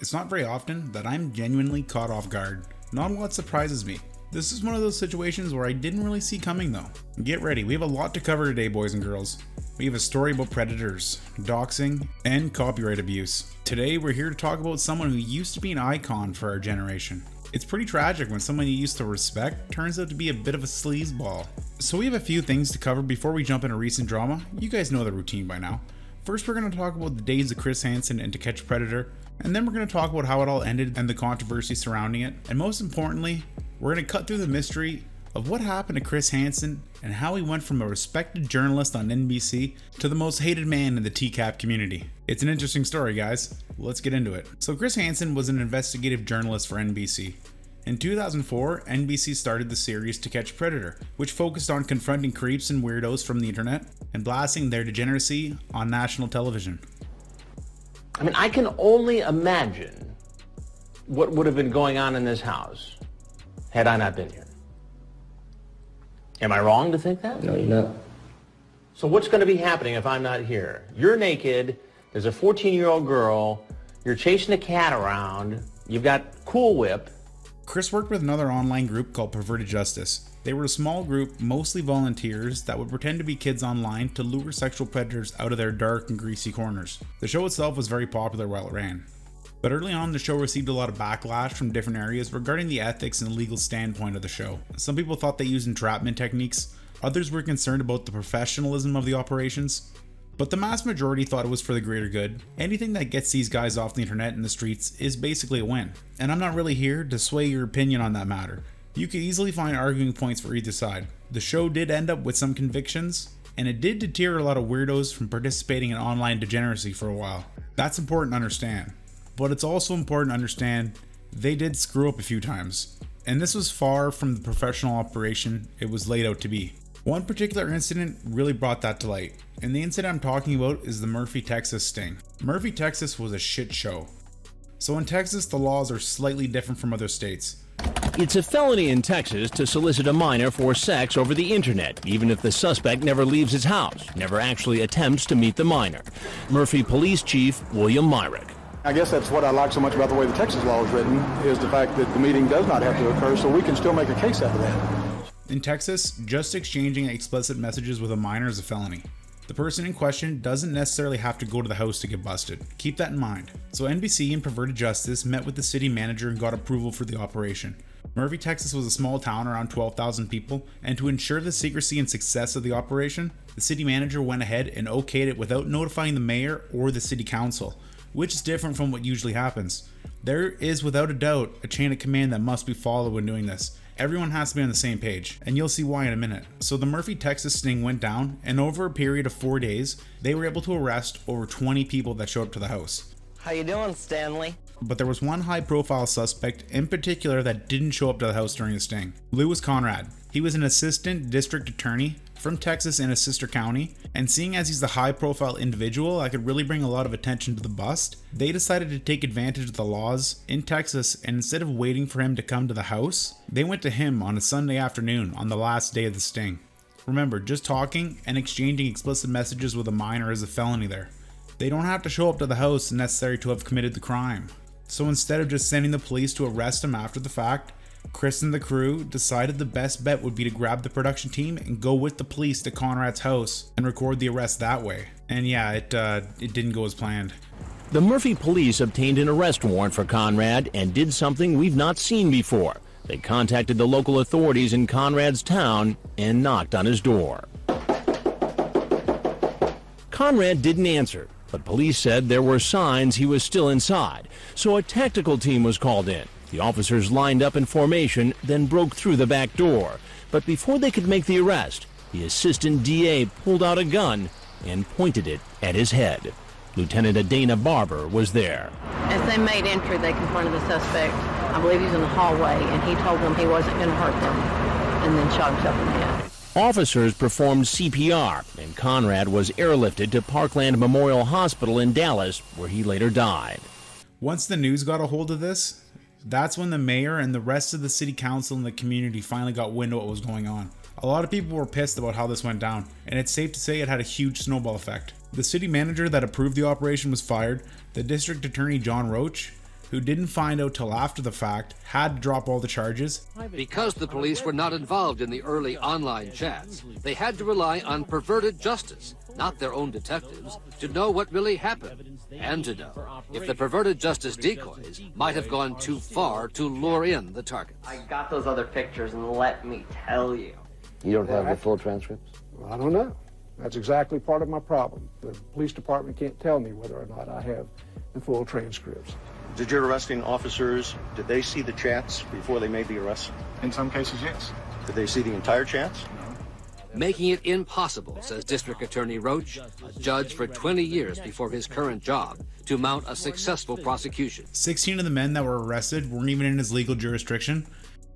It's not very often that I'm genuinely caught off guard. Not a lot surprises me. This is one of those situations where I didn't really see coming though. Get ready, we have a lot to cover today, boys and girls. We have a story about predators, doxing, and copyright abuse. Today we're here to talk about someone who used to be an icon for our generation. It's pretty tragic when someone you used to respect turns out to be a bit of a sleazeball. So we have a few things to cover before we jump into recent drama. You guys know the routine by now. First, we're going to talk about the days of Chris Hansen and To Catch a Predator, and then we're going to talk about how it all ended and the controversy surrounding it, and most importantly, we're going to cut through the mystery of what happened to Chris Hansen and how he went from a respected journalist on NBC to the most hated man in the TCAP community. It's an interesting story, guys. Let's get into it. So Chris Hansen was an investigative journalist for NBC. In 2004, NBC started the series To Catch a Predator, which focused on confronting creeps and weirdos from the internet and blasting their degeneracy on national television. I mean, I can only imagine what would have been going on in this house had I not been here. Am I wrong to think that? No, you're not. So what's going to be happening if I'm not here? You're naked, there's a 14-year-old girl, you're chasing a cat around, you've got Cool Whip. Chris worked with another online group called Perverted Justice. They were a small group, mostly volunteers, that would pretend to be kids online to lure sexual predators out of their dark and greasy corners. The show itself was very popular while it ran. But early on, the show received a lot of backlash from different areas regarding the ethics and legal standpoint of the show. Some people thought they used entrapment techniques, others were concerned about the professionalism of the operations, but the mass majority thought it was for the greater good. Anything that gets these guys off the internet and the streets is basically a win. And I'm not really here to sway your opinion on that matter. You could easily find arguing points for either side. The show did end up with some convictions, and it did deter a lot of weirdos from participating in online degeneracy for a while. That's important to understand. But it's also important to understand they did screw up a few times. And this was far from the professional operation it was laid out to be. One particular incident really brought that to light, and the incident I'm talking about is the Murphy, Texas sting. Murphy, Texas was a shit show. So in Texas, the laws are slightly different from other states. It's a felony in Texas to solicit a minor for sex over the internet, even if the suspect never leaves his house, never actually attempts to meet the minor. Murphy Police Chief William Myrick. I guess that's what I like so much about the way the Texas law is written, is the fact that the meeting does not have to occur, so we can still make a case out of that. In Texas, just exchanging explicit messages with a minor is a felony. The person in question doesn't necessarily have to go to the house to get busted. Keep that in mind. So NBC and Perverted Justice met with the city manager and got approval for the operation. Murphy, Texas was a small town around 12,000 people, and to ensure the secrecy and success of the operation, the city manager went ahead and okayed it without notifying the mayor or the city council, which is different from what usually happens. There is without a doubt a chain of command that must be followed when doing this. Everyone has to be on the same page, and you'll see why in a minute. So the Murphy, Texas sting went down, and over a period of 4 days, they were able to arrest over 20 people that showed up to the house. How you doing, Stanley? But there was one high-profile suspect in particular that didn't show up to the house during the sting. Lewis Conrad. He was an assistant district attorney from Texas in a sister county, and seeing as he's the high-profile individual that could really bring a lot of attention to the bust, they decided to take advantage of the laws in Texas, and instead of waiting for him to come to the house, they went to him on a Sunday afternoon on the last day of the sting. Remember, just talking and exchanging explicit messages with a minor is a felony there. They don't have to show up to the house necessary to have committed the crime. So instead of just sending the police to arrest him after the fact, Chris and the crew decided the best bet would be to grab the production team and go with the police to Conrad's house and record the arrest that way. And yeah, it didn't go as planned. The Murphy police obtained an arrest warrant for Conrad and did something we've not seen before. They contacted the local authorities in Conrad's town and knocked on his door. Conrad didn't answer, but police said there were signs he was still inside, so a tactical team was called in. The officers lined up in formation, then broke through the back door. But before they could make the arrest, the assistant DA pulled out a gun and pointed it at his head. Lieutenant Adana Barber was there. As they made entry, they confronted the suspect. I believe he was in the hallway, and he told them he wasn't going to hurt them, and then shot himself in the head. Officers performed CPR, and Conrad was airlifted to Parkland Memorial Hospital in Dallas, where he later died. Once the news got a hold of this, that's when the mayor and the rest of the city council and the community finally got wind of what was going on. A lot of people were pissed about how this went down, and it's safe to say it had a huge snowball effect. The city manager that approved the operation was fired, the district attorney John Roach who didn't find out till after the fact, had to drop all the charges. Because the police were not involved in the early online chats, they had to rely on perverted justice, not their own detectives, to know what really happened, and to know if the perverted justice decoys might have gone too far to lure in the targets. I got those other pictures, and let me tell you. You don't have the full transcripts? I don't know. That's exactly part of my problem. The police department can't tell me whether or not I have the full transcripts. Did your arresting officers, did they see the chats before they made the arrest? In some cases, yes. Did they see the entire chats? Making it impossible, says District Attorney Roach, a judge for 20 years before his current job, to mount a successful prosecution. 16 of the men that were arrested weren't even in his legal jurisdiction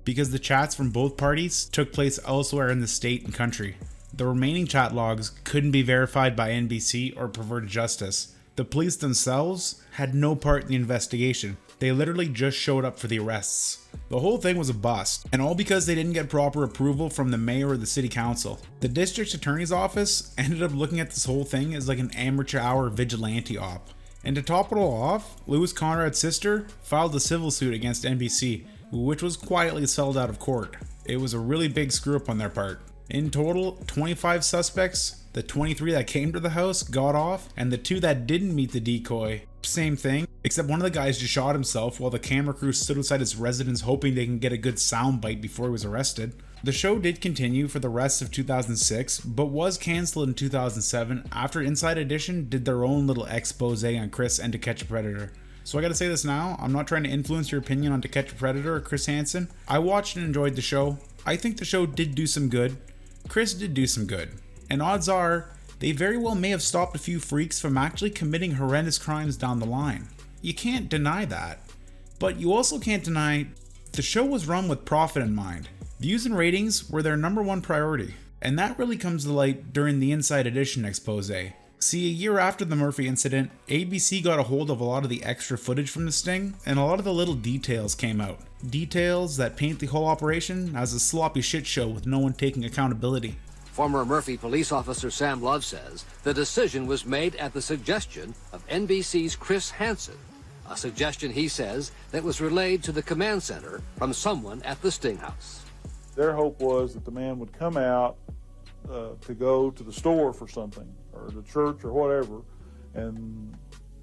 because the chats from both parties took place elsewhere in the state and country. The remaining chat logs couldn't be verified by NBC or Perverted Justice. The police themselves had no part in the investigation. They literally just showed up for the arrests. The whole thing was a bust, and all because they didn't get proper approval from the mayor or the city council. The district attorney's office ended up looking at this whole thing as like an amateur hour vigilante op. And to top it all off, Louis Conrad's sister filed a civil suit against NBC, which was quietly settled out of court. It was a really big screw up on their part. In total, 25 suspects. The 23 that came to the house got off, and the 2 that didn't meet the decoy, same thing, except one of the guys just shot himself while the camera crew stood outside his residence hoping they can get a good soundbite before he was arrested. The show did continue for the rest of 2006, but was cancelled in 2007 after Inside Edition did their own little expose on Chris and To Catch a Predator. So I gotta say this now, I'm not trying to influence your opinion on To Catch a Predator or Chris Hansen. I watched and enjoyed the show. I think the show did do some good. Chris did do some good. And odds are, they very well may have stopped a few freaks from actually committing horrendous crimes down the line. You can't deny that. But you also can't deny the show was run with profit in mind. Views and ratings were their #1 priority. And that really comes to light during the Inside Edition expose. See, a year after the Murphy incident, ABC got a hold of a lot of the extra footage from the sting, and a lot of the little details came out. Details that paint the whole operation as a sloppy shit show with no one taking accountability. Former Murphy police officer Sam Love says the decision was made at the suggestion of NBC's Chris Hansen, a suggestion he says that was relayed to the command center from someone at the Sting House. Their hope was that the man would come out to go to the store for something, or the church or whatever, and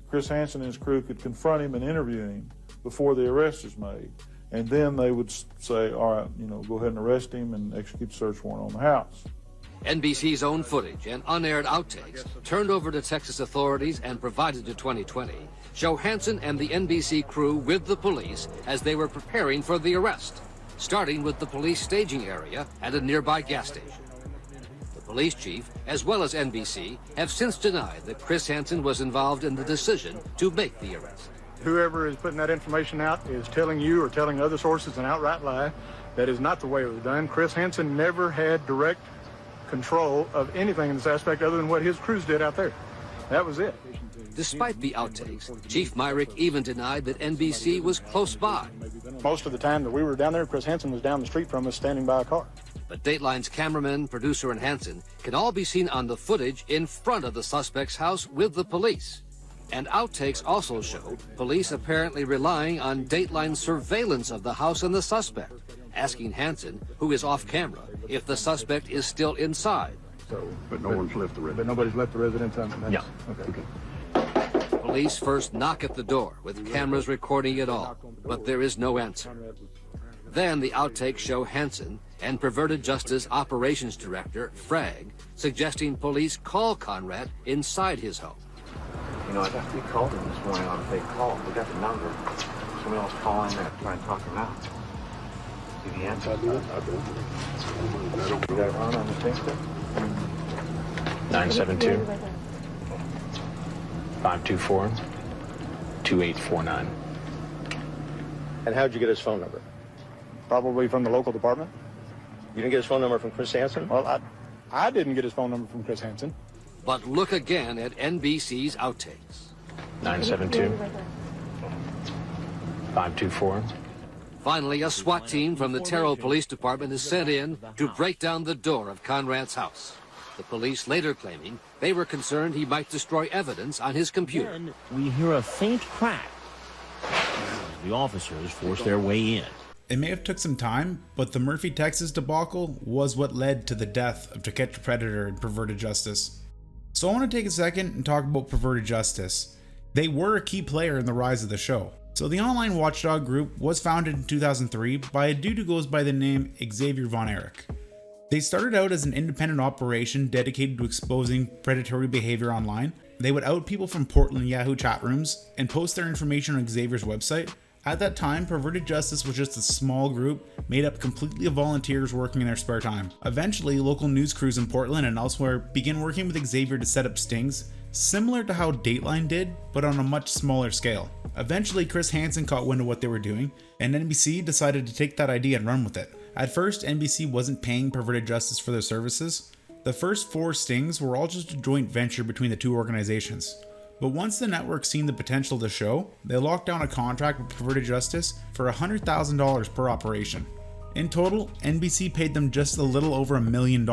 Chris Hansen and his crew could confront him and interview him before the arrest is made. And then they would say, all right, go ahead and arrest him and execute the search warrant on the house. NBC's own footage and unaired outtakes turned over to Texas authorities and provided to 2020 show Hansen and the NBC crew with the police as they were preparing for the arrest, starting with the police staging area at a nearby gas station. The police chief, as well as NBC, have since denied that Chris Hansen was involved in the decision to make the arrest. Whoever is putting that information out is telling you or telling other sources an outright lie. That is not the way it was done. Chris Hansen never had direct control of anything in this aspect other than what his crews did out there. That was it. Despite the outtakes, Chief Myrick even denied that NBC was close by. Most of the time that we were down there, Chris Hansen was down the street from us standing by a car. But Dateline's cameraman, producer, and Hansen can all be seen on the footage in front of the suspect's house with the police. And outtakes also show police apparently relying on Dateline's surveillance of the house and the suspect, asking Hansen, who is off camera, if the suspect is still inside. But no one's left the residence. But nobody's left the residence. Yeah. Okay. Police first knock at the door with cameras recording it all, but there is no answer. Then the outtakes show Hansen and Perverted Justice Operations Director, Frag, suggesting police call Conrad inside his home. I guess we called him this morning on a fake call. We got the number. Somebody else call in there and try and talk him out. See the answer? I do. You got it on the thing still? 972 524 2849. And how'd you get his phone number? Probably from the local department. You didn't get his phone number from Chris Hansen? Well, I didn't get his phone number from Chris Hansen. But look again at NBC's outtakes. 972 524. Finally, a SWAT team from the Terrell Police Department is sent in to break down the door of Conrad's house. The police later claiming they were concerned he might destroy evidence on his computer. Then we hear a faint crack. the officers forced their way in. It may have took some time, but the Murphy, Texas debacle was what led to the death of To Catch a Predator and Perverted Justice. So I want to take a second and talk about Perverted Justice. They were a key player in the rise of the show. So the online watchdog group was founded in 2003 by a dude who goes by the name Xavier Von Erich. They started out as an independent operation dedicated to exposing predatory behavior online. They would out people from Portland Yahoo chat rooms and post their information on Xavier's website. At that time, Perverted Justice was just a small group made up completely of volunteers working in their spare time. Eventually, local news crews in Portland and elsewhere began working with Xavier to set up stings, similar to how Dateline did, but on a much smaller scale. Eventually, Chris Hansen caught wind of what they were doing, and NBC decided to take that idea and run with it. At first, NBC wasn't paying Perverted Justice for their services. The first 4 stings were all just a joint venture between the two organizations. But once the network seen the potential of the show, they locked down a contract with Perverted Justice for $100,000 per operation. In total, NBC paid them just a little over $1 million.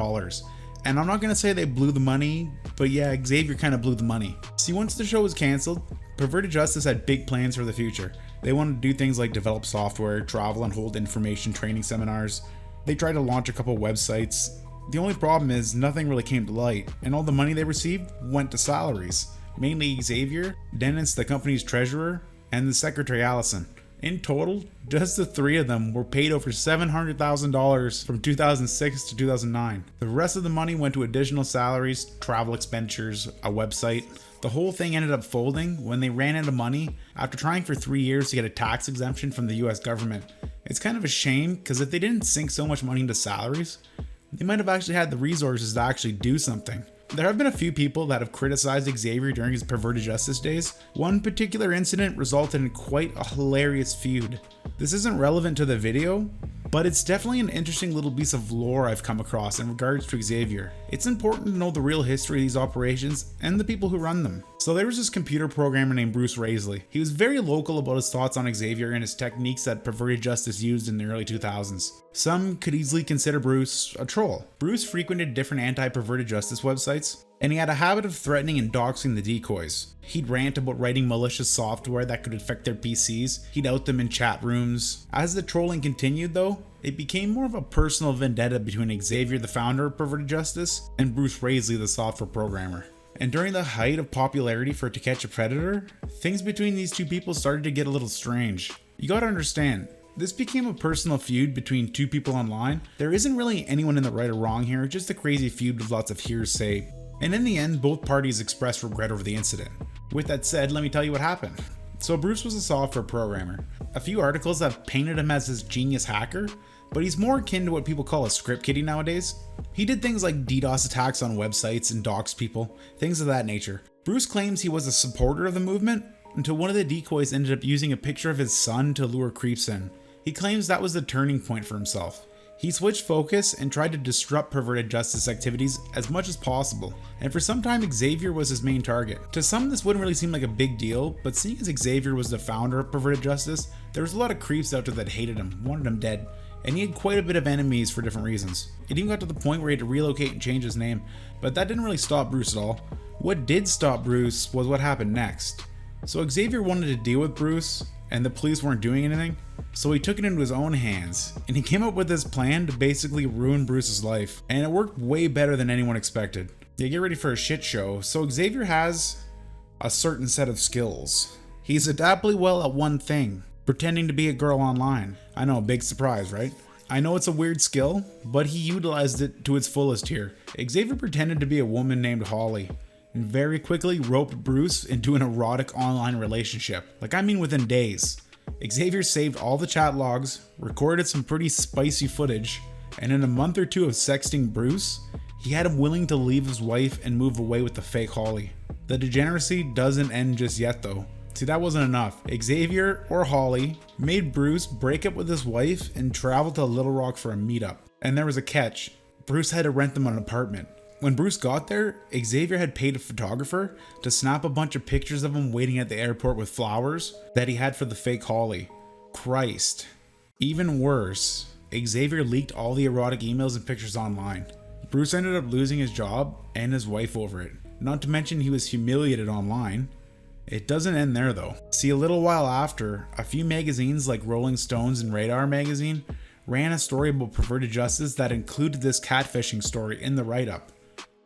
And I'm not going to say they blew the money, but yeah, Xavier kind of blew the money. See, once the show was cancelled, Perverted Justice had big plans for the future. They wanted to do things like develop software, travel and hold information training seminars. They tried to launch a couple websites. The only problem is nothing really came to light, and all the money they received went to salaries. Mainly Xavier, Dennis, the company's treasurer, and the secretary Allison. In total, just the 3 of them were paid over $700,000 from 2006 to 2009. The rest of the money went to additional salaries, travel expenditures, a website. The whole thing ended up folding when they ran out of money after trying for 3 years to get a tax exemption from the US government. It's kind of a shame, because if they didn't sink so much money into salaries, they might have actually had the resources to actually do something. There have been a few people that have criticized Xavier during his Perverted Justice days. One particular incident resulted in quite a hilarious feud. This isn't relevant to the video, but it's definitely an interesting little piece of lore I've come across in regards to Xavier. It's important to know the real history of these operations and the people who run them. So there was this computer programmer named Bruce Raisley. He was very local about his thoughts on Xavier and his techniques that Perverted Justice used in the early 2000s. Some could easily consider Bruce a troll. Bruce frequented different anti-Perverted Justice websites, and he had a habit of threatening and doxing the decoys. He'd rant about writing malicious software that could affect their PCs. He'd out them in chat rooms. As the trolling continued though, it became more of a personal vendetta between Xavier, the founder of Perverted Justice, and Bruce Raisley, the software programmer. And during the height of popularity for To Catch a Predator, things between these two people started to get a little strange. You gotta understand, this became a personal feud between two people online. There isn't really anyone in the right or wrong here, just a crazy feud with lots of hearsay. And in the end, both parties expressed regret over the incident. With that said, let me tell you what happened. So Bruce was a software programmer. A few articles have painted him as this genius hacker, but he's more akin to what people call a script kiddie nowadays. He did things like DDoS attacks on websites and dox people, things of that nature. Bruce claims he was a supporter of the movement until one of the decoys ended up using a picture of his son to lure creeps in. He claims that was the turning point for himself. He switched focus and tried to disrupt Perverted Justice activities as much as possible, and for some time Xavier was his main target. To some this wouldn't really seem like a big deal, but seeing as Xavier was the founder of Perverted Justice, there was a lot of creeps out there that hated him, wanted him dead, and he had quite a bit of enemies for different reasons. It even got to the point where he had to relocate and change his name, but that didn't really stop Bruce at all. What did stop Bruce was what happened next. So Xavier wanted to deal with Bruce, and the police weren't doing anything, so he took it into his own hands, and he came up with this plan to basically ruin Bruce's life, and it worked way better than anyone expected. Yeah, get ready for a shit show. So Xavier has a certain set of skills. He's adaptably well at one thing, pretending to be a girl online. I know, big surprise, right? I know it's a weird skill, but he utilized it to its fullest here. Xavier pretended to be a woman named Holly, and very quickly roped Bruce into an erotic online relationship. Like, I mean within days. Xavier saved all the chat logs, recorded some pretty spicy footage, and in a month or two of sexting Bruce, he had him willing to leave his wife and move away with the fake Holly. The degeneracy doesn't end just yet though. See, that wasn't enough. Xavier, or Holly, made Bruce break up with his wife and travel to Little Rock for a meetup. And there was a catch. Bruce had to rent them an apartment. When Bruce got there, Xavier had paid a photographer to snap a bunch of pictures of him waiting at the airport with flowers that he had for the fake Holly. Christ. Even worse, Xavier leaked all the erotic emails and pictures online. Bruce ended up losing his job and his wife over it. Not to mention he was humiliated online. It doesn't end there though. See, a little while after, a few magazines like Rolling Stones and Radar magazine ran a story about perverted justice that included this catfishing story in the write-up.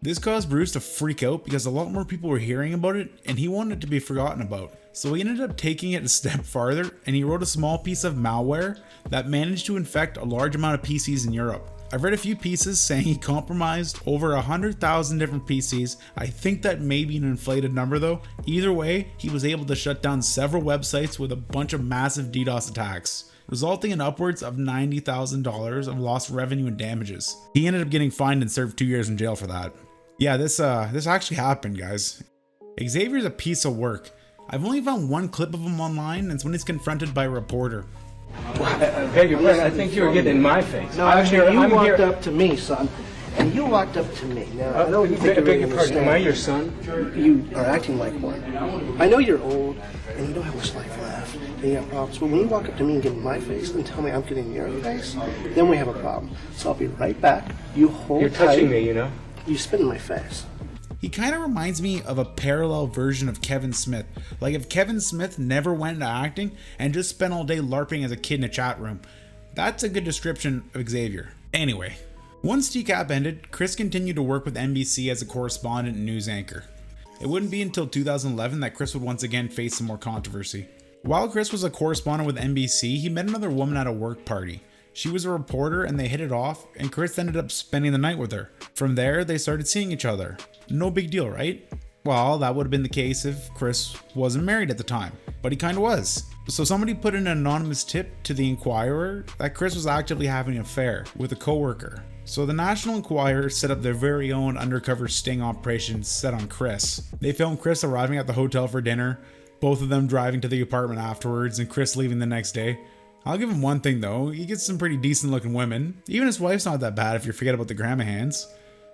This caused Bruce to freak out because a lot more people were hearing about it and he wanted it to be forgotten about. So he ended up taking it a step farther and he wrote a small piece of malware that managed to infect a large amount of PCs in Europe. I've read a few pieces saying he compromised over 100,000 different PCs. I think that may be an inflated number though. Either way, he was able to shut down several websites with a bunch of massive DDoS attacks, resulting in upwards of $90,000 of lost revenue and damages. He ended up getting fined and served 2 years in jail for that. Yeah, this actually happened, guys. Xavier's a piece of work. I've only found one clip of him online, and it's when he's confronted by a reporter. I beg your pardon, I think you were getting in my face. No, actually, you walked up to me, son. And you walked up to me. Now, I don't think I beg your pardon, am I your son? You are acting like one. I know you're old, and you don't have much life left, and you have problems. But when you walk up to me and get in my face and tell me I'm getting in your face, then we have a problem. So I'll be right back. You hold You're tight. touching me, you know? You spit in my face. He kind of reminds me of a parallel version of Kevin Smith. Like if Kevin Smith never went into acting and just spent all day LARPing as a kid in a chat room. That's a good description of Xavier. Anyway, once TCAP ended, Chris continued to work with NBC as a correspondent and news anchor. It wouldn't be until 2011 that Chris would once again face some more controversy. While Chris was a correspondent with NBC, he met another woman at a work party. She was a reporter and they hit it off, and Chris ended up spending the night with her. From there, they started seeing each other. No big deal, right? Well, that would have been the case if Chris wasn't married at the time, but he kinda was. So somebody put in an anonymous tip to the Inquirer that Chris was actively having an affair with a coworker. So the National Enquirer set up their very own undercover sting operation set on Chris. They filmed Chris arriving at the hotel for dinner, both of them driving to the apartment afterwards, and Chris leaving the next day. I'll give him one thing though, he gets some pretty decent looking women. Even his wife's not that bad if you forget about the grandma hands.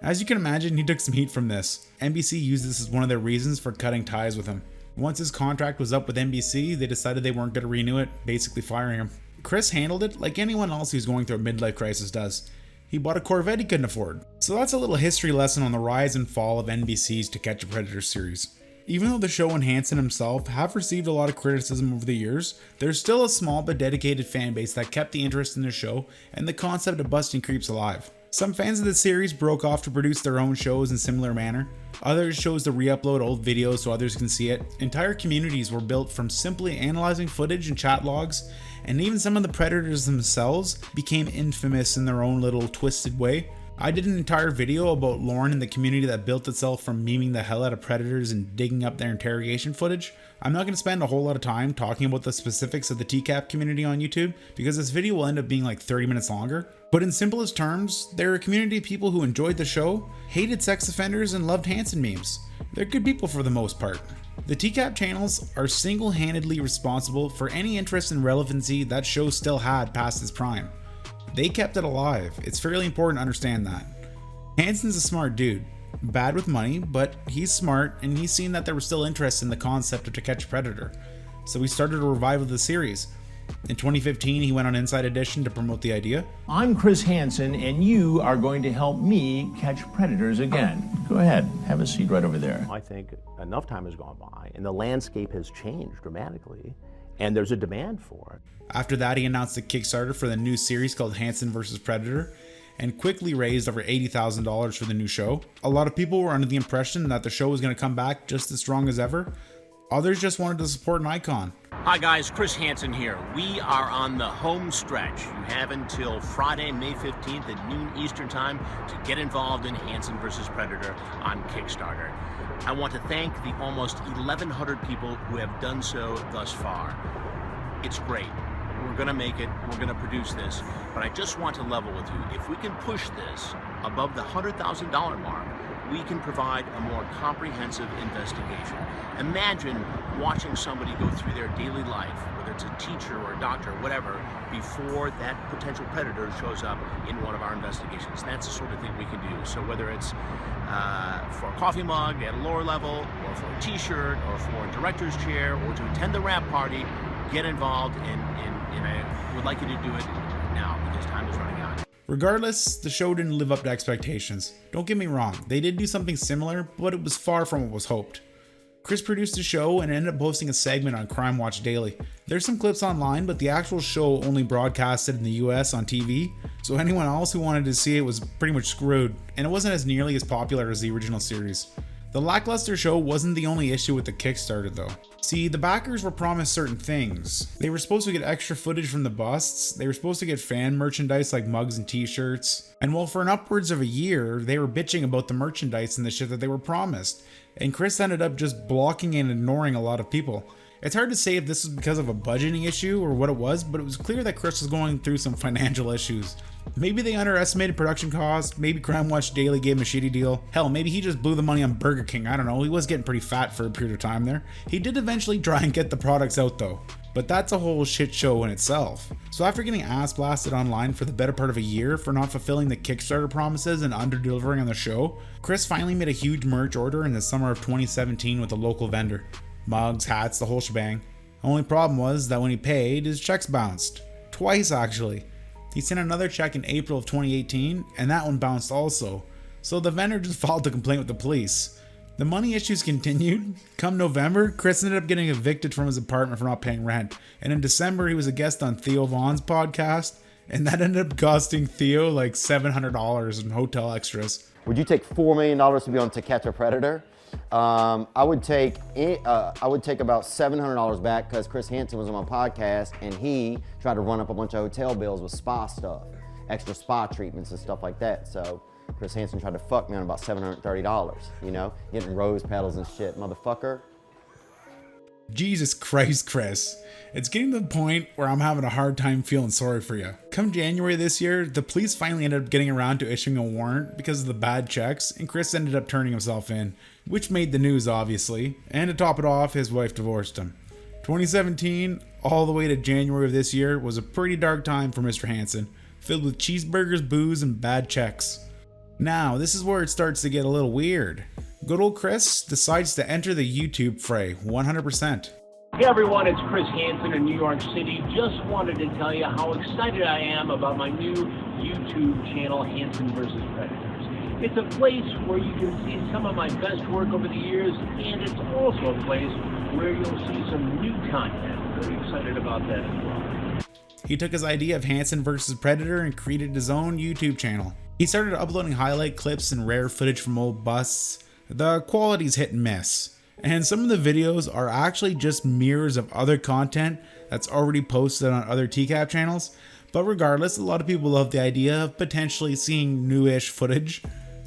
As you can imagine, he took some heat from this. NBC used this as one of their reasons for cutting ties with him. Once his contract was up with NBC, they decided they weren't going to renew it, basically firing him. Chris handled it like anyone else who's going through a midlife crisis does. He bought a Corvette he couldn't afford. So that's a little history lesson on the rise and fall of NBC's To Catch a Predator series. Even though the show and Hansen himself have received a lot of criticism over the years, there's still a small but dedicated fan base that kept the interest in the show and the concept of busting creeps alive. Some fans of the series broke off to produce their own shows in similar manner. Others chose to re-upload old videos so others can see it. Entire communities were built from simply analyzing footage and chat logs, and even some of the predators themselves became infamous in their own little twisted way. I did an entire video about Lauren and the community that built itself from memeing the hell out of predators and digging up their interrogation footage. I'm not going to spend a whole lot of time talking about the specifics of the TCAP community on YouTube because this video will end up being like 30 minutes longer. But in simplest terms, they're a community of people who enjoyed the show, hated sex offenders, and loved Hansen memes. They're good people for the most part. The TCAP channels are single-handedly responsible for any interest and relevancy that show still had past its prime. They kept it alive. It's fairly important to understand that. Hansen's a smart dude. Bad with money, but he's smart and he's seen that there was still interest in the concept of To Catch a Predator. So he started a revival of the series. In 2015, he went on Inside Edition to promote the idea. I'm Chris Hansen, and you are going to help me catch predators again. Go ahead, have a seat right over there. I think enough time has gone by, and the landscape has changed dramatically, and there's a demand for it. After that, he announced a Kickstarter for the new series called Hansen vs. Predator, and quickly raised over $80,000 for the new show. A lot of people were under the impression that the show was going to come back just as strong as ever. Others just wanted to support an icon. Hi guys, Chris Hansen here. We are on the home stretch. You have until Friday, May 15th at noon Eastern Time to get involved in Hansen vs. Predator on Kickstarter. I want to thank the almost 1,100 people who have done so thus far. It's great. We're gonna make it, we're gonna produce this, but I just want to level with you. If we can push this above the $100,000 mark, we can provide a more comprehensive investigation. Imagine watching somebody go through their daily life, whether it's a teacher or a doctor, whatever, before that potential predator shows up in one of our investigations. That's the sort of thing we can do. So whether it's for a coffee mug at a lower level, or for a t-shirt, or for a director's chair, or to attend the wrap party, get involved, and I would like you to do it now because time is running out. Regardless, the show didn't live up to expectations. Don't get me wrong, they did do something similar, but it was far from what was hoped. Chris produced the show and ended up hosting a segment on Crime Watch Daily. There's some clips online, but the actual show only broadcasted in the US on TV, so anyone else who wanted to see it was pretty much screwed, and it wasn't as nearly as popular as the original series. The lackluster show wasn't the only issue with the Kickstarter though. See, the backers were promised certain things. They were supposed to get extra footage from the busts, they were supposed to get fan merchandise like mugs and t-shirts, and well, for an upwards of a year, they were bitching about the merchandise and the shit that they were promised, and Chris ended up just blocking and ignoring a lot of people. It's hard to say if this was because of a budgeting issue or what it was, but it was clear that Chris was going through some financial issues. Maybe they underestimated production costs, maybe Crime Watch Daily gave him a shitty deal. Hell, maybe he just blew the money on Burger King, I don't know, he was getting pretty fat for a period of time there. He did eventually try and get the products out though, but that's a whole shit show in itself. So after getting ass blasted online for the better part of a year for not fulfilling the Kickstarter promises and under-delivering on the show, Chris finally made a huge merch order in the summer of 2017 with a local vendor. Mugs, hats, the whole shebang. Only problem was that when he paid, his checks bounced. Twice actually. He sent another check in April of 2018 and that one bounced also. So the vendor just filed a complaint with the police. The money issues continued. Come November, Chris ended up getting evicted from his apartment for not paying rent. And in December, he was a guest on Theo Vaughn's podcast, and that ended up costing Theo like $700 in hotel extras. Would you take $4 million to be on To Catch a Predator? I would take about $700 back because Chris Hansen was on my podcast and he tried to run up a bunch of hotel bills with spa stuff, extra spa treatments and stuff like that. So Chris Hansen tried to fuck me on about $730, you know, getting rose petals and shit, motherfucker. Jesus Christ, Chris. It's getting to the point where I'm having a hard time feeling sorry for you. Come January this year, the police finally ended up getting around to issuing a warrant because of the bad checks, and Chris ended up turning himself in, which made the news obviously, and to top it off, his wife divorced him. 2017, all the way to January of this year, was a pretty dark time for Mr. Hansen, filled with cheeseburgers, booze, and bad checks. Now, this is where it starts to get a little weird. Good old Chris decides to enter the YouTube fray 100%. Hey everyone, it's Chris Hansen in New York City. Just wanted to tell you how excited I am about my new YouTube channel, Hansen vs. Predators. It's a place where you can see some of my best work over the years, and it's also a place where you'll see some new content. Very excited about that as well. He took his idea of Hansen vs. Predator and created his own YouTube channel. He started uploading highlight clips and rare footage from old busts. The quality's hit and miss, and some of the videos are actually just mirrors of other content that's already posted on other TCAP channels, but regardless, a lot of people love the idea of potentially seeing newish footage.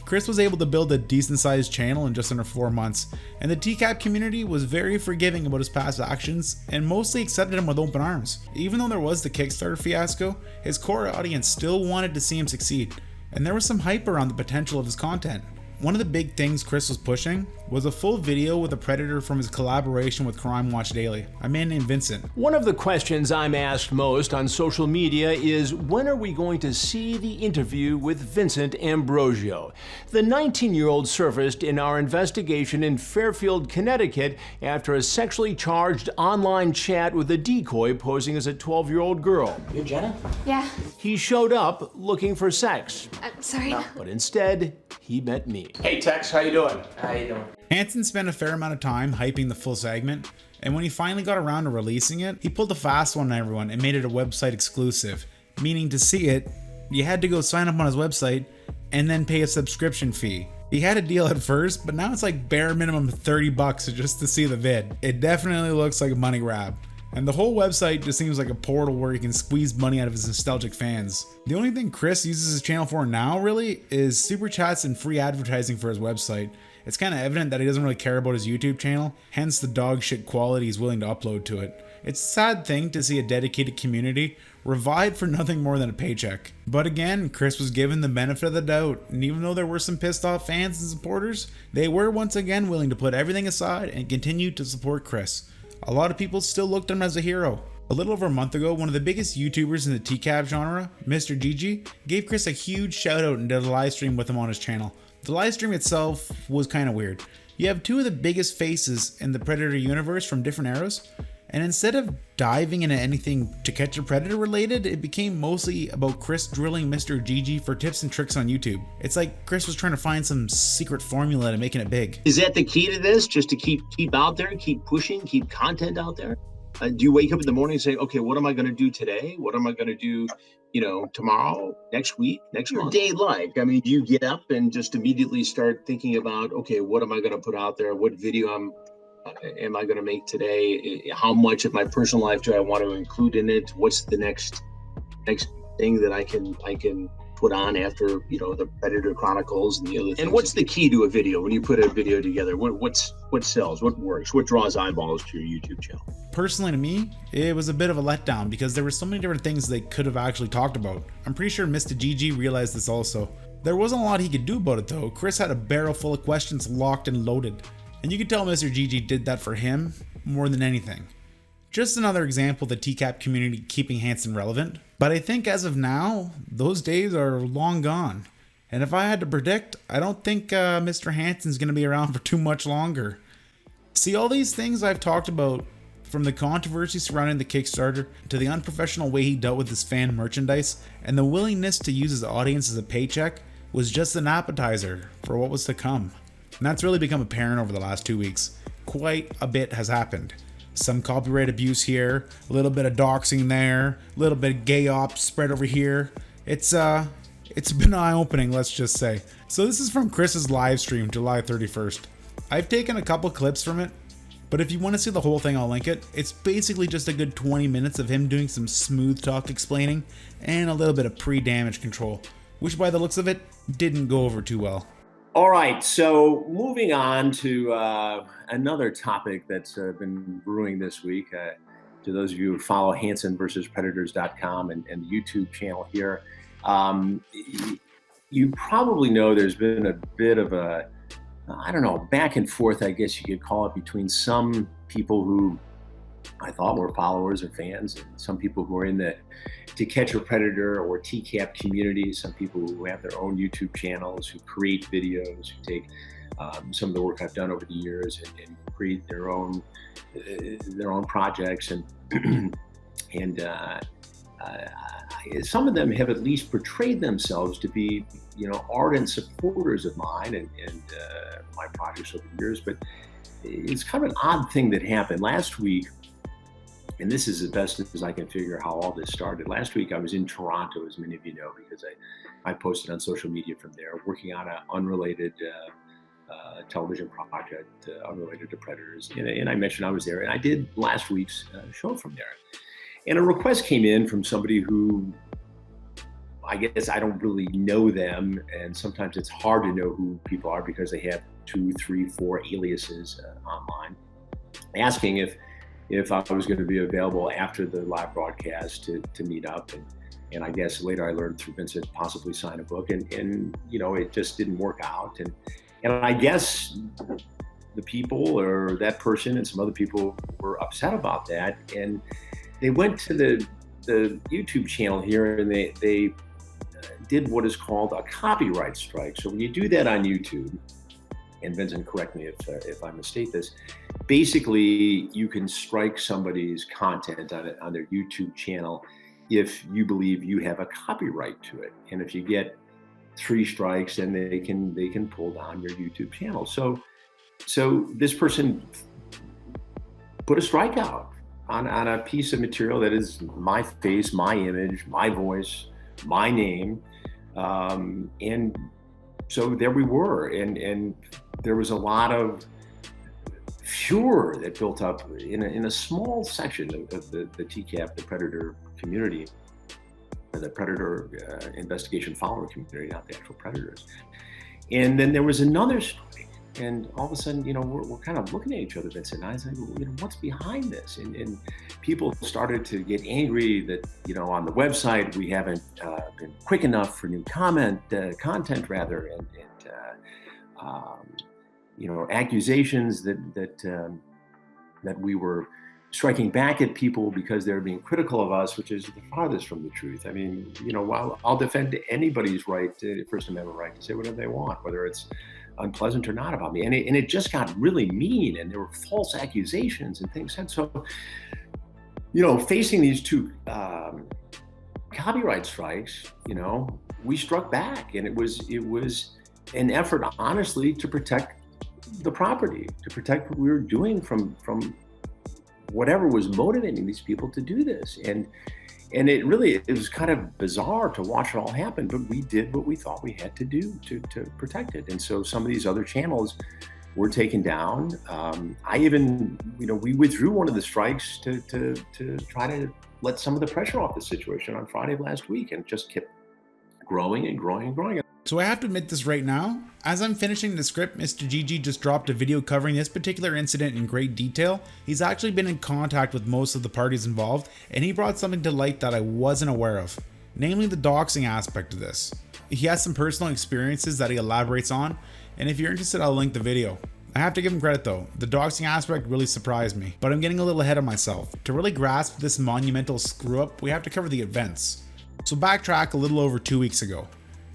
Chris was able to build a decent sized channel in just under 4 months, and the TCAP community was very forgiving about his past actions and mostly accepted him with open arms. Even though there was the Kickstarter fiasco, his core audience still wanted to see him succeed, and there was some hype around the potential of his content. One of the big things Chris was pushing was a full video with a Predator from his collaboration with Crime Watch Daily, a man named Vincent. One of the questions I'm asked most on social media is, when are we going to see the interview with Vincent Ambrosio? The 19-year-old surfaced in our investigation in Fairfield, Connecticut after a sexually charged online chat with a decoy posing as a 12-year-old girl. You Jenna? Yeah. He showed up looking for sex. Sorry. No. But instead, he met me. Hey Tex, how you doing? How you doing? Hansen spent a fair amount of time hyping the full segment, and when he finally got around to releasing it, he pulled a fast one on everyone and made it a website exclusive, meaning to see it, you had to go sign up on his website and then pay a subscription fee. He had a deal at first, but now it's like bare minimum $30 just to see the vid. It definitely looks like a money grab. And the whole website just seems like a portal where he can squeeze money out of his nostalgic fans. The only thing Chris uses his channel for now, really, is super chats and free advertising for his website. It's kind of evident that he doesn't really care about his YouTube channel, hence the dog shit quality he's willing to upload to it. It's a sad thing to see a dedicated community revived for nothing more than a paycheck. But again, Chris was given the benefit of the doubt, and even though there were some pissed off fans and supporters, they were once again willing to put everything aside and continue to support Chris. A lot of people still looked at him as a hero. A little over a month ago, one of the biggest YouTubers in the TCAP genre, Mr. Gigi, gave Chris a huge shout out and did a live stream with him on his channel. The live stream itself was kind of weird. You have two of the biggest faces in the Predator universe from different eras, And instead of diving into anything To Catch a Predator related, it became mostly about Chris drilling Mr. GG for tips and tricks on YouTube. It's like Chris was trying to find some secret formula to making it big. Is that the key to this? Just to keep out there, keep pushing, keep content out there? Do you wake up in the morning and say, okay, what am I going to do today? What am I going to do, tomorrow, next week, next month? Day like, I mean, do you get up and just immediately start thinking about, okay, what am I going to put out there? What video am I going to make today? How much of my personal life do I want to include in it? What's the next thing that I can put on after, the Predator Chronicles and the other things? And what's the key to a video when you put a video together? What sells? What works? What draws eyeballs to your YouTube channel? Personally, to me, it was a bit of a letdown because there were so many different things they could have actually talked about. I'm pretty sure Mr. GG realized this also. There wasn't a lot he could do about it though. Chris had a barrel full of questions locked and loaded. And you could tell Mr. GG did that for him more than anything. Just another example of the TCAP community keeping Hansen relevant. But I think as of now, those days are long gone. And if I had to predict, I don't think Mr. Hansen's going to be around for too much longer. See, all these things I've talked about, from the controversy surrounding the Kickstarter, to the unprofessional way he dealt with his fan merchandise, and the willingness to use his audience as a paycheck, was just an appetizer for what was to come. And that's really become apparent over the last 2 weeks. Quite a bit has happened. Some copyright abuse here, a little bit of doxing there, a little bit of gay ops spread over here. It's been eye-opening, let's just say. So this is from Chris's live stream, July 31st. I've taken a couple clips from it, but if you want to see the whole thing, I'll link it. It's basically just a good 20 minutes of him doing some smooth talk explaining and a little bit of pre-damage control, which by the looks of it, didn't go over too well. All right, so moving on to another topic that's been brewing this week. To those of you who follow HansenVersusPredators.com and the YouTube channel here, you probably know there's been a bit of a, back and forth, I guess you could call it, between some people who I thought were followers or fans, and some people who are in the To Catch a Predator or TCAP community, some people who have their own YouTube channels, who create videos, who take some of the work I've done over the years and create their own projects, and some of them have at least portrayed themselves to be, ardent supporters of mine and my projects over the years. But it's kind of an odd thing that happened last week. And this is the best as I can figure how all this started. Last week I was in Toronto, as many of you know, because I posted on social media from there, working on an unrelated television project, unrelated to Predators. And I mentioned I was there, and I did last week's show from there. And a request came in from somebody who, I guess I don't really know them, and sometimes it's hard to know who people are because they have 2, 3, 4 aliases online, asking if I was going to be available after the live broadcast to meet up. And I guess later I learned through Vincent possibly sign a book, and it just didn't work out. And I guess the people, or that person and some other people, were upset about that. And they went to the YouTube channel here, and they did what is called a copyright strike. So when you do that on YouTube, and Vincent, correct me if I mistake this, basically you can strike somebody's content on their YouTube channel if you believe you have a copyright to it. And if you get 3 strikes, then they can pull down your YouTube channel. So this person put a strike out on a piece of material that is my face, my image, my voice, my name, and so there we were, and there was a lot of furor that built up in a small section of the TCAP, the Predator community, or the Predator investigation follower community, not the actual Predators. And then there was another strike, and all of a sudden, we're kind of looking at each other, Vincent and I, said, what's behind this? And people started to get angry that, on the website, we haven't been quick enough for new content, and accusations that we were striking back at people because they're being critical of us, which is the farthest from the truth. I mean, while I'll defend anybody's right, First Amendment right, to say whatever they want, whether it's unpleasant or not about me. And it just got really mean, and there were false accusations and things. And so facing these two copyright strikes, we struck back, and it was an effort, honestly, to protect the property, to protect what we were doing from whatever was motivating these people to do this. And it was kind of bizarre to watch it all happen, but we did what we thought we had to do to protect it. And so some of these other channels were taken down. We withdrew one of the strikes to try to let some of the pressure off the situation on Friday of last week, and just kept growing and growing and growing. So I have to admit this right now, as I'm finishing the script, Mr. GG just dropped a video covering this particular incident in great detail. He's actually been in contact with most of the parties involved, and he brought something to light that I wasn't aware of, namely the doxing aspect of this. He has some personal experiences that he elaborates on, and if you're interested, I'll link the video. I have to give him credit though, the doxing aspect really surprised me, but I'm getting a little ahead of myself. To really grasp this monumental screw up, we have to cover the events. So backtrack a little over 2 weeks ago.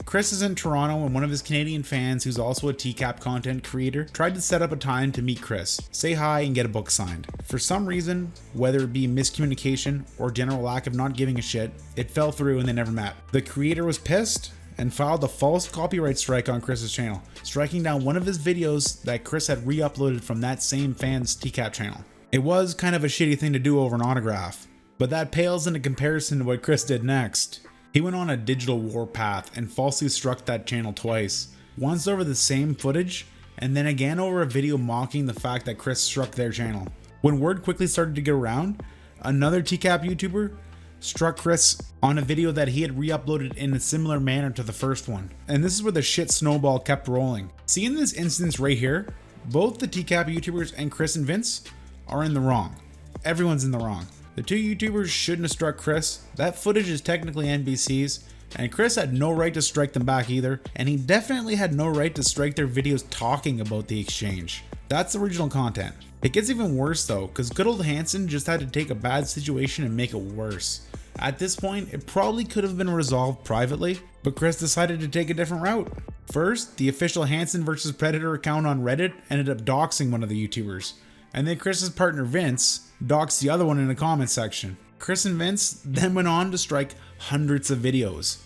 Chris is in Toronto, and one of his Canadian fans, who's also a TCAP content creator, tried to set up a time to meet Chris, say hi, and get a book signed. For some reason, whether it be miscommunication or general lack of not giving a shit, it fell through and they never met. The creator was pissed and filed a false copyright strike on Chris's channel, striking down one of his videos that Chris had re-uploaded from that same fan's TCAP channel. It was kind of a shitty thing to do over an autograph, but that pales into comparison to what Chris did next. He went on a digital warpath and falsely struck that channel twice, once over the same footage, and then again over a video mocking the fact that Chris struck their channel. When word quickly started to get around, another TCAP YouTuber struck Chris on a video that he had re-uploaded in a similar manner to the first one. And this is where the shit snowball kept rolling. See, in this instance right here, both the TCAP YouTubers and Chris and Vince are in the wrong. Everyone's in the wrong. The two YouTubers shouldn't have struck Chris. That footage is technically NBC's, and Chris had no right to strike them back either, and he definitely had no right to strike their videos talking about the exchange. That's original content. It gets even worse though, because good old Hansen just had to take a bad situation and make it worse. At this point, it probably could have been resolved privately, but Chris decided to take a different route. First, the official Hansen vs. Predator account on Reddit ended up doxing one of the YouTubers, and then Chris's partner Vince doxed the other one in the comment section. Chris and Vince then went on to strike hundreds of videos.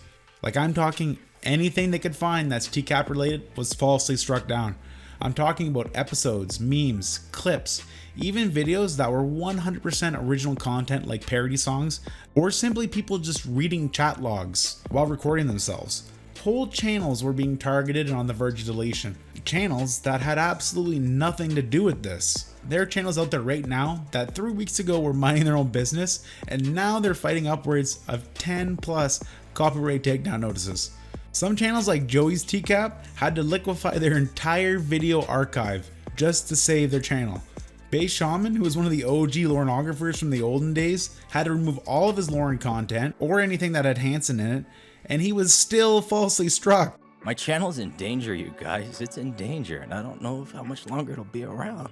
Like, I'm talking anything they could find that's TCAP related was falsely struck down. I'm talking about episodes, memes, clips, even videos that were 100% original content like parody songs, or simply people just reading chat logs while recording themselves. Whole channels were being targeted and on the verge of deletion. Channels that had absolutely nothing to do with this. There are channels out there right now that 3 weeks ago were minding their own business, and now they're fighting upwards of 10 plus copyright takedown notices. Some channels like Joey's TCAP had to liquefy their entire video archive just to save their channel. Bay Shaman, who was one of the OG Lorenographers from the olden days, had to remove all of his Lauren content or anything that had Hansen in it, and he was still falsely struck. My channel's in danger, you guys. It's in danger, and I don't know how much longer it'll be around.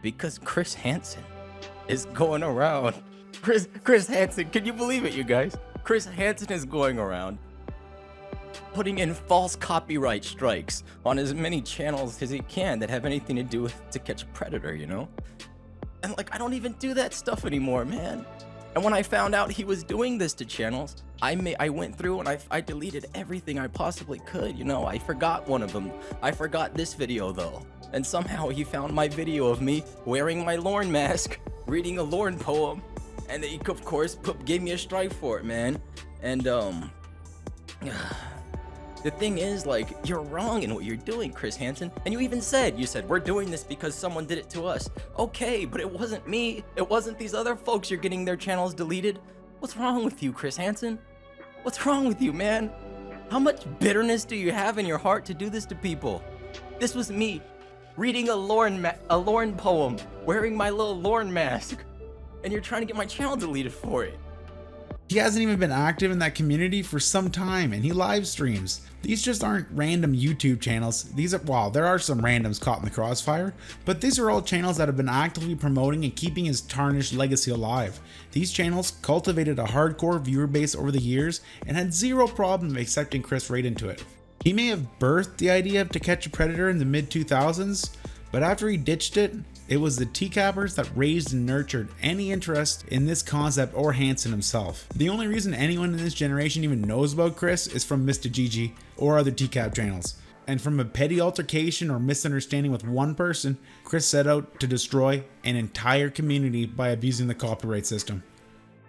Because Chris Hansen is going around. Chris Hansen, can you believe it, you guys? Chris Hansen is going around putting in false copyright strikes on as many channels as he can that have anything to do with To Catch a Predator, you know? And like, I don't even do that stuff anymore, man. And when I found out he was doing this to channels, I went through and I deleted everything I possibly could, you know? I forgot one of them. I forgot this video though. And somehow he found my video of me wearing my Lorne mask, reading a Lorne poem, and he of course gave me a strike for it, man. And the thing is, like, you're wrong in what you're doing, Chris Hansen. And you even said, we're doing this because someone did it to us. Okay, but it wasn't me. It wasn't these other folks you're getting their channels deleted. What's wrong with you, Chris Hansen? What's wrong with you, man? How much bitterness do you have in your heart to do this to people? This was me, reading a Lorne poem, wearing my little Lorne mask, and you're trying to get my channel deleted for it. He hasn't even been active in that community for some time, and he live streams. These just aren't random YouTube channels. There are some randoms caught in the crossfire, but these are all channels that have been actively promoting and keeping his tarnished legacy alive. These channels cultivated a hardcore viewer base over the years and had zero problem accepting Chris right into it. He may have birthed the idea of To Catch a Predator in the mid-2000s, but after he ditched it, It was the TCAPers that raised and nurtured any interest in this concept or Hansen himself. The only reason anyone in this generation even knows about Chris is from Mr. Gigi or other TCAP channels. And from a petty altercation or misunderstanding with one person, Chris set out to destroy an entire community by abusing the copyright system.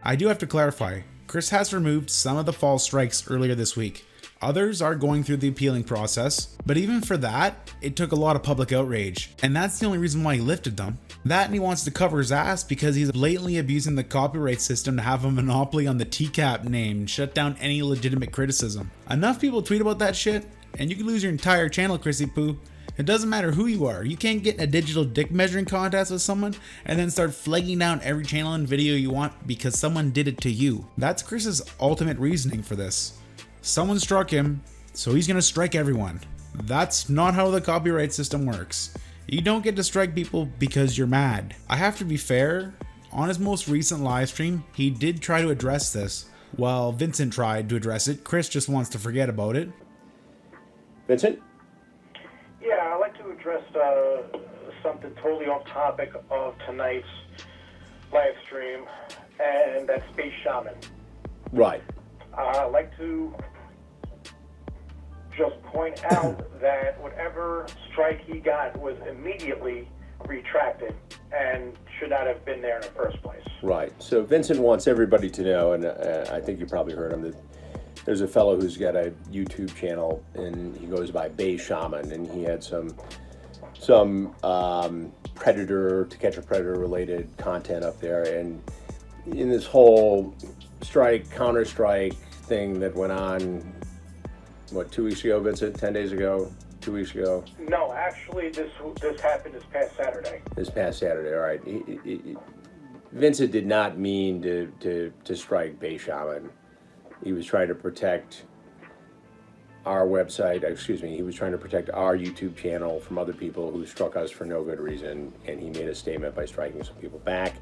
I do have to clarify, Chris has removed some of the false strikes earlier this week. Others are going through the appealing process, but even for that, it took a lot of public outrage, and that's the only reason why he lifted them. That, and he wants to cover his ass because he's blatantly abusing the copyright system to have a monopoly on the TCAP name and shut down any legitimate criticism. Enough people tweet about that shit, and you could lose your entire channel, Chrissy Poo. It doesn't matter who you are. You can't get in a digital dick measuring contest with someone and then start flagging down every channel and video you want because someone did it to you. That's Chris's ultimate reasoning for this. Someone struck him, so he's gonna strike everyone. That's not how the copyright system works. You don't get to strike people because you're mad. I have to be fair, on his most recent live stream, he did try to address this. While Vincent tried to address it, Chris just wants to forget about it. Vincent? Yeah, I'd like to address something totally off topic of tonight's live stream, and that's Space Shaman. Right. I'd like to just point out that whatever strike he got was immediately retracted and should not have been there in the first place. Right. So Vincent wants everybody to know, and I think you probably heard him, that there's a fellow who's got a YouTube channel, and he goes by Bay Shaman, and he had some predator, to catch a predator related content up there, and in this whole strike, counter-strike thing that went on, what, 2 weeks ago, Vincent? 10 days ago? 2 weeks ago? No, actually, this happened this past Saturday. This past Saturday, all right. Vincent did not mean to strike Bay Shaman. He was trying to protect our website, he was trying to protect our YouTube channel from other people who struck us for no good reason, and he made a statement by striking some people back.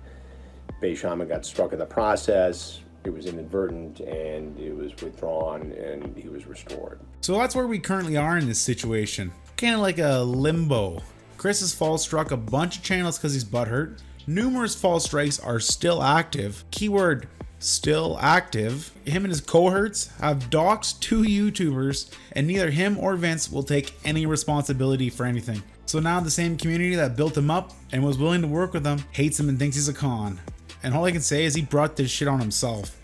Bay Shaman got struck in the process. It was inadvertent, and it was withdrawn, and he was restored. So that's where we currently are in this situation. Kind of like a limbo. Chris has false struck a bunch of channels because he's butthurt. Numerous false strikes are still active. Keyword still active. Him and his cohorts have doxed 2 YouTubers, and neither him or Vince will take any responsibility for anything. So now the same community that built him up and was willing to work with him hates him and thinks he's a con. And all I can say is he brought this shit on himself.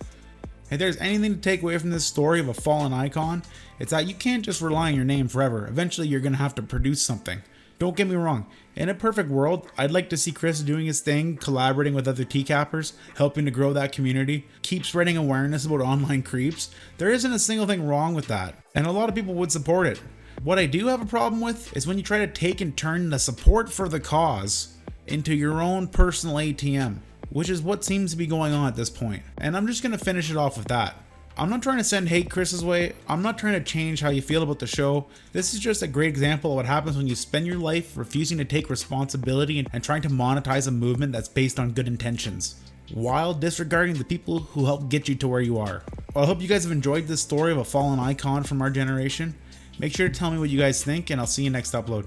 If there's anything to take away from this story of a fallen icon, it's that you can't just rely on your name forever. Eventually you're gonna have to produce something. Don't get me wrong, in a perfect world, I'd like to see Chris doing his thing, collaborating with other TCAPers, helping to grow that community, keep spreading awareness about online creeps. There isn't a single thing wrong with that, and a lot of people would support it. What I do have a problem with is when you try to take and turn the support for the cause into your own personal ATM, which is what seems to be going on at this point. And I'm just gonna finish it off with that. I'm not trying to send hate Chris's way. I'm not trying to change how you feel about the show. This is just a great example of what happens when you spend your life refusing to take responsibility and trying to monetize a movement that's based on good intentions, while disregarding the people who helped get you to where you are. Well, I hope you guys have enjoyed this story of a fallen icon from our generation. Make sure to tell me what you guys think, and I'll see you next upload.